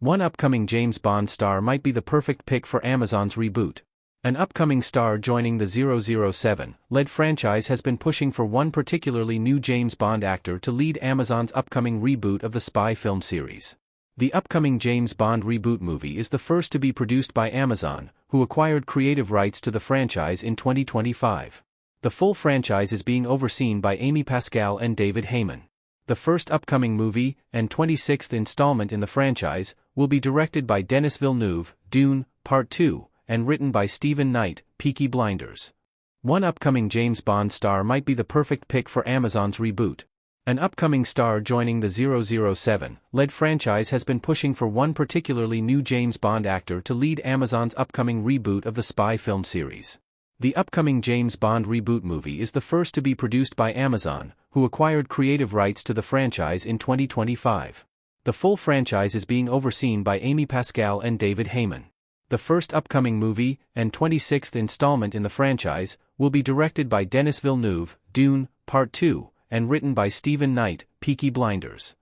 One upcoming James Bond star might be the perfect pick for Amazon's Reboot. An upcoming star joining the 007-led franchise has been pushing for one particularly new James Bond actor to lead Amazon's upcoming reboot of the spy film series. The upcoming James Bond reboot movie is the first to be produced by Amazon, who acquired creative rights to the franchise in 2025. The full franchise is being overseen by Amy Pascal and David Heyman. The first upcoming movie, and 26th installment in the franchise, will be directed by Denis Villeneuve, Dune, Part 2, and written by Stephen Knight, Peaky Blinders. One upcoming James Bond star might be the perfect pick for Amazon's Reboot. An upcoming star joining the 007-led franchise has been pushing for one particularly new James Bond actor to lead Amazon's upcoming reboot of the spy film series. The upcoming James Bond reboot movie is the first to be produced by Amazon, who acquired creative rights to the franchise in 2025. The full franchise is being overseen by Amy Pascal and David Heyman. The first upcoming movie, and 26th installment in the franchise, will be directed by Denis Villeneuve, Dune, Part 2, and written by Stephen Knight, Peaky Blinders.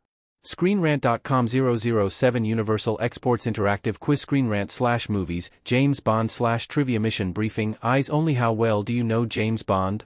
ScreenRant.com 007 Universal Exports Interactive Quiz ScreenRant/Movies, James Bond/Trivia Mission Briefing Eyes Only How well do you know James Bond?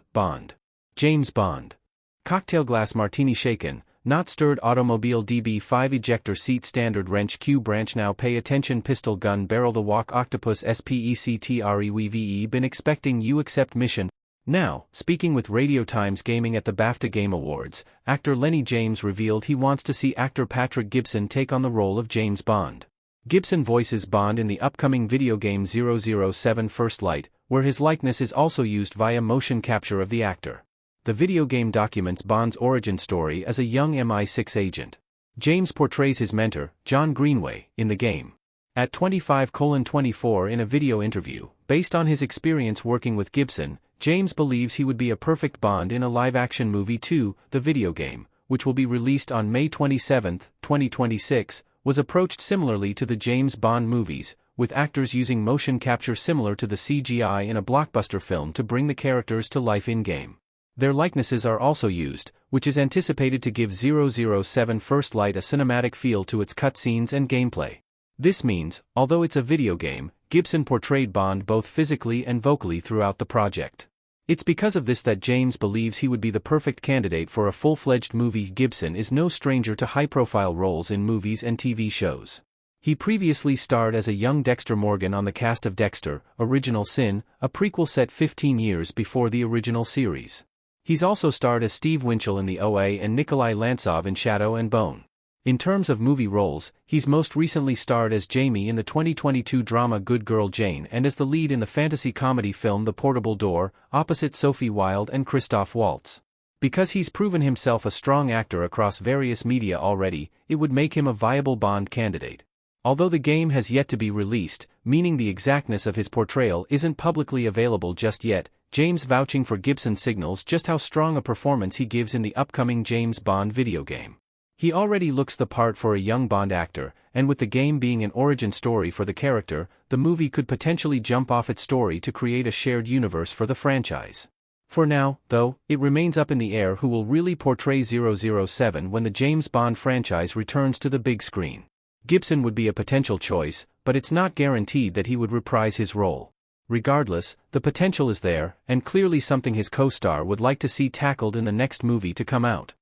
James Bond. Cocktail glass martini shaken, not stirred automobile DB5 ejector seat standard wrench Q branch now pay attention pistol gun barrel the walk octopus SPECTREWVE been expecting you accept mission. Now, speaking with Radio Times Gaming at the BAFTA Game Awards, actor Lenny James revealed he wants to see actor Patrick Gibson take on the role of James Bond. Gibson voices Bond in the upcoming video game 007 First Light, where his likeness is also used via motion capture of the actor. The video game documents Bond's origin story as a young MI6 agent. James portrays his mentor, John Greenway, in the game. At 25:24 in a video interview, based on his experience working with Gibson, James believes he would be a perfect Bond in a live-action movie too. The video game, which will be released on May 27, 2026, was approached similarly to the James Bond movies, with actors using motion capture similar to the CGI in a blockbuster film to bring the characters to life in-game. Their likenesses are also used, which is anticipated to give 007 First Light a cinematic feel to its cutscenes and gameplay. This means, although it's a video game, Gibson portrayed Bond both physically and vocally throughout the project. It's because of this that James believes he would be the perfect candidate for a full-fledged movie. Gibson is no stranger to high-profile roles in movies and TV shows. He previously starred as a young Dexter Morgan on the cast of Dexter, Original Sin, a prequel set 15 years before the original series. He's also starred as Steve Winchell in The OA and Nikolai Lantsov in Shadow and Bone. In terms of movie roles, he's most recently starred as Jamie in the 2022 drama Good Girl Jane and as the lead in the fantasy comedy film The Portable Door, opposite Sophie Wilde and Christoph Waltz. Because he's proven himself a strong actor across various media already, it would make him a viable Bond candidate. Although the game has yet to be released, meaning the exactness of his portrayal isn't publicly available just yet, James vouching for Gibson signals just how strong a performance he gives in the upcoming James Bond video game. He already looks the part for a young Bond actor, and with the game being an origin story for the character, the movie could potentially jump off its story to create a shared universe for the franchise. For now, though, it remains up in the air who will really portray 007 when the James Bond franchise returns to the big screen. Gibson would be a potential choice, but it's not guaranteed that he would reprise his role. Regardless, the potential is there, and clearly something his co-star would like to see tackled in the next movie to come out.